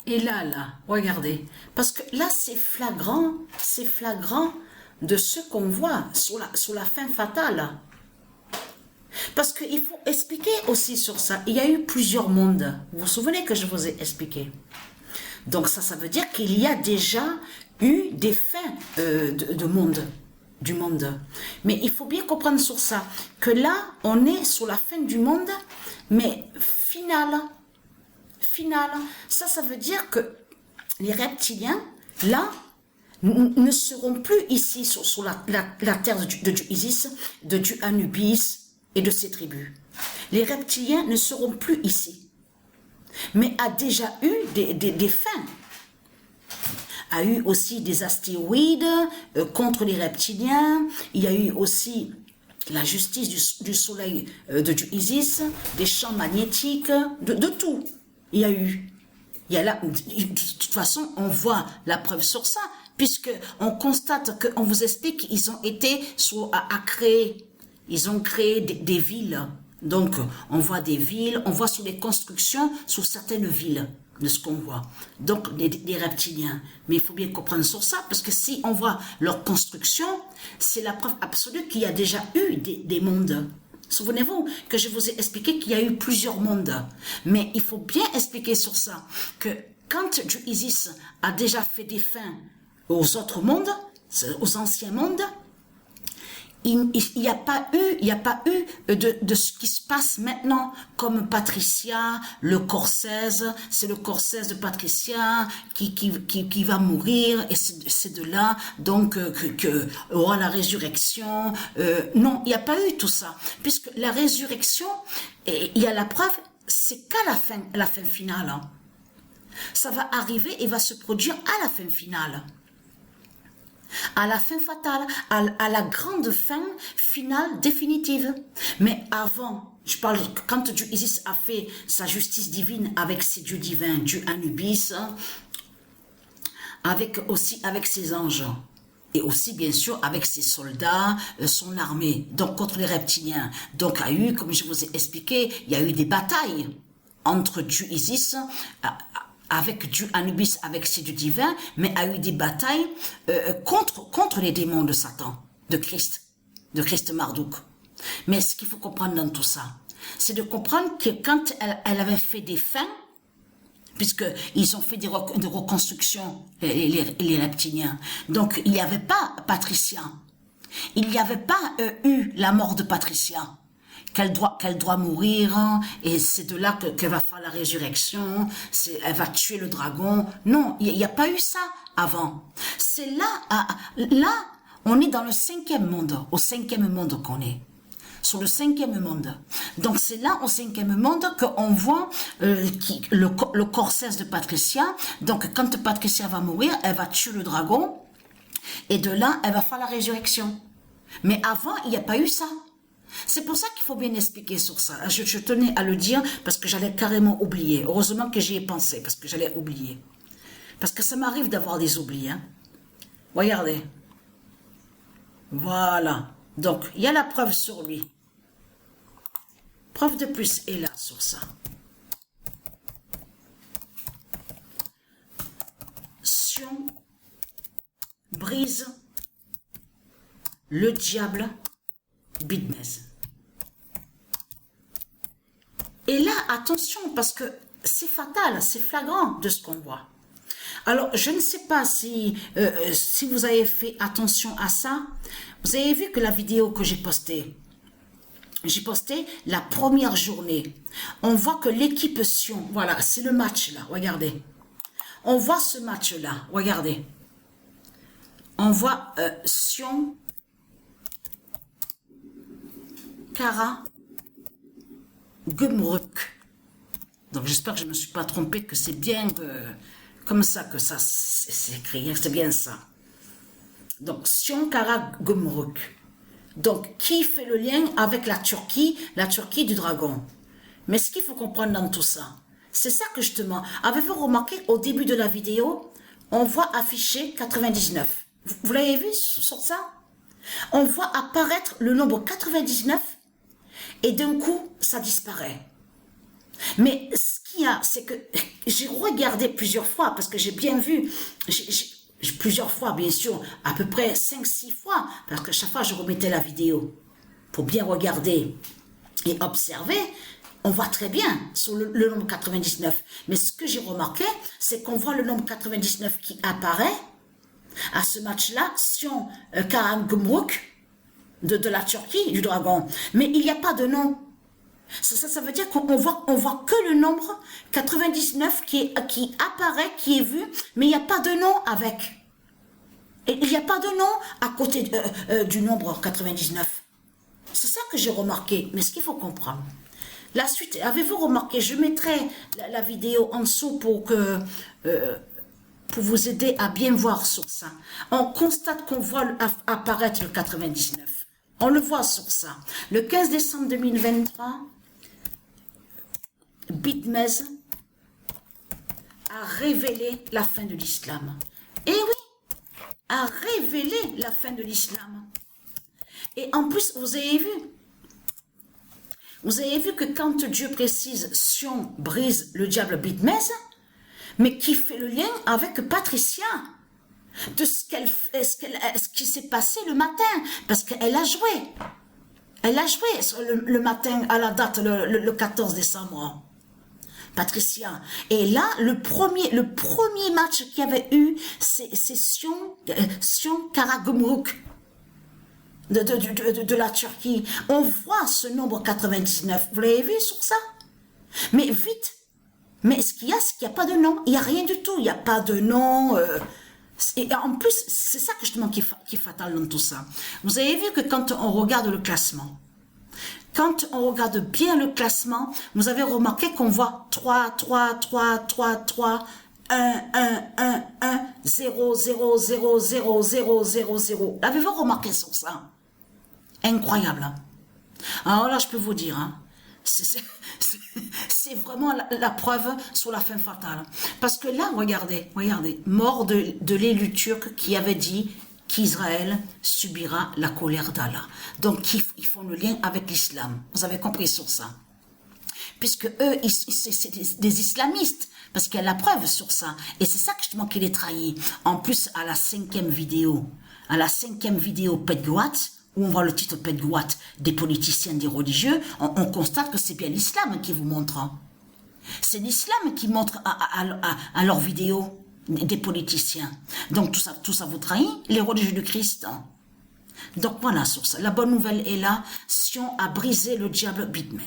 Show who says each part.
Speaker 1: Et là, regardez. Parce que là, c'est flagrant de ce qu'on voit sur la fin fatale. Parce qu'il faut expliquer aussi sur ça. Il y a eu plusieurs mondes. Vous vous souvenez que je vous ai expliqué. Donc ça veut dire qu'il y a déjà eu des fins de monde, du monde. Mais il faut bien comprendre sur ça, que là, on est sur la fin du monde, mais finale. Ça veut dire que les reptiliens, là, ne seront plus ici sur la terre de dieu Isis, de dieu Anubis et de ses tribus. Les reptiliens ne seront plus ici, mais a déjà eu des fins. A eu aussi des astéroïdes contre les reptiliens. Il y a eu aussi la justice du soleil de dieu Isis, des champs magnétiques, de tout. Il y a eu. Il y a là, de toute façon, on voit la preuve sur ça, puisque on constate qu'on vous explique qu'ils ont été à créer. Ils ont créé des villes. Donc, on voit des villes, on voit sur les constructions, sur certaines villes, de ce qu'on voit. Donc, des reptiliens. Mais il faut bien comprendre sur ça, parce que si on voit leur construction, c'est la preuve absolue qu'il y a déjà eu des mondes. Souvenez-vous que je vous ai expliqué qu'il y a eu plusieurs mondes. Mais il faut bien expliquer sur ça, que quand dieu Isis a déjà fait des fins aux autres mondes, aux anciens mondes, il n'y a pas eu de ce qui se passe maintenant, comme Patricia, le corps 16, c'est le corps 16 de Patricia qui va mourir, et c'est de là donc que aura la résurrection. Non, il n'y a pas eu tout ça, puisque la résurrection, et il y a la preuve, c'est qu'à la fin finale. Ça va arriver et va se produire à la fin finale. À la fin fatale, à la grande fin finale définitive. Mais avant, je parle quand dieu Isis a fait sa justice divine avec ses dieux divins, dieu Anubis, avec ses anges, et aussi bien sûr avec ses soldats, son armée, donc contre les reptiliens. Donc il y a eu, comme je vous ai expliqué, il y a eu des batailles entre dieu Isis, avec dieu Anubis, avec ses dieux divins, mais a eu des batailles contre les démons de Satan, de Christ Marduk. Mais ce qu'il faut comprendre dans tout ça, c'est de comprendre que quand elle avait fait des fins, puisqu'ils ont fait des reconstructions, les reptiliens, donc il n'y avait pas Patricia, il n'y avait pas eu la mort de Patricia, qu'elle doit mourir, et c'est de là qu'elle va faire la résurrection, elle va tuer le dragon. Non, il n'y a pas eu ça avant. C'est là, on est dans le 5e monde, au 5e monde qu'on est. Sur le 5e monde. Donc c'est là, au 5e monde, qu'on voit le corps 16 de Patricia. Donc quand Patricia va mourir, elle va tuer le dragon, et de là, elle va faire la résurrection. Mais avant, il n'y a pas eu ça. C'est pour ça qu'il faut bien expliquer sur ça. Je tenais à le dire parce que j'allais carrément oublier. Heureusement que j'y ai pensé parce que j'allais oublier. Parce que ça m'arrive d'avoir des oublis. Hein. Regardez. Voilà. Donc, il y a la preuve sur lui. Preuve de plus est là sur ça. Sion brise le diable business. Et là, attention, parce que c'est fatal, c'est flagrant de ce qu'on voit. Alors, je ne sais pas si vous avez fait attention à ça. Vous avez vu que la vidéo que j'ai posté la première journée. On voit que l'équipe Sion, voilà, c'est le match là, regardez. On voit ce match là, regardez. On voit Sion Kara Gumruk. Donc j'espère que je ne me suis pas trompé, que c'est bien comme ça que ça c'est écrit, c'est bien ça. Donc Sion Kara Gumruk. Donc qui fait le lien avec la Turquie du dragon. Mais ce qu'il faut comprendre dans tout ça, c'est ça que justement, avez-vous remarqué au début de la vidéo, on voit afficher 99. Vous l'avez vu sur ça? On voit apparaître le nombre 99 et d'un coup, ça disparaît. Mais ce qu'il y a, c'est que j'ai regardé plusieurs fois, parce que j'ai bien vu, plusieurs fois, bien sûr, à peu près 5-6 fois, parce que chaque fois, je remettais la vidéo pour bien regarder et observer. On voit très bien sur le nombre 99. Mais ce que j'ai remarqué, c'est qu'on voit le nombre 99 qui apparaît à ce match-là, Sion Karagümrük de la Turquie, du dragon. Mais il n'y a pas de nom. Ça veut dire qu'on voit que le nombre 99 qui apparaît, qui est vu, mais il n'y a pas de nom avec. Et il n'y a pas de nom à côté du nombre 99. C'est ça que j'ai remarqué. Mais ce qu'il faut comprendre. La suite, avez-vous remarqué, je mettrai la vidéo en dessous pour vous aider à bien voir sur ça. On constate qu'on voit apparaître le 99. On le voit sur ça. Le 15 décembre 2023, Bitmez a révélé la fin de l'islam. Et oui, a révélé la fin de l'islam. Et en plus, vous avez vu que quand Dieu précise Sion brise le diable Bitmez, mais qui fait le lien avec Patricia, de ce qui s'est passé le matin, parce qu'elle a joué. Elle a joué le matin à la date, le 14 décembre. Patricia. Et là, le premier match qu'il y avait eu, c'est Sion Karagümrük de la Turquie. On voit ce nombre 99. Vous l'avez vu sur ça? Mais vite. Mais ce qu'il y a, c'est qu'il n'y a pas de nom. Il n'y a rien du tout. Il n'y a pas de nom. Et en plus, c'est ça que justement qui est fatal dans tout ça. Vous avez vu que quand on regarde le classement, quand on regarde bien le classement, vous avez remarqué qu'on voit 3, 3, 3, 3, 3, 1, 1, 1, 1, 0, 0, 0, 0, 0, 0, 0. L'avez-vous remarqué sur ça? Incroyable. Hein? Alors là, je peux vous dire, hein, c'est vraiment la preuve sur la fin fatale. Parce que là, regardez, mort de l'élu turc qui avait dit qu'Israël subira la colère d'Allah. Donc, ils font le lien avec l'islam. Vous avez compris sur ça. Puisque eux, c'est des islamistes. Parce qu'il y a la preuve sur ça. Et c'est ça justement qui les trahit. En plus, à la cinquième vidéo Pedguat, où on voit le titre Pedguat des politiciens, des religieux, on constate que c'est bien l'islam qui vous montre. Hein. C'est l'islam qui montre à leurs vidéos des politiciens. Donc tout ça vous trahit, les religieux du Christ. Hein. Donc voilà, sur ça. La bonne nouvelle est là, Sion a brisé le diable Bitmez.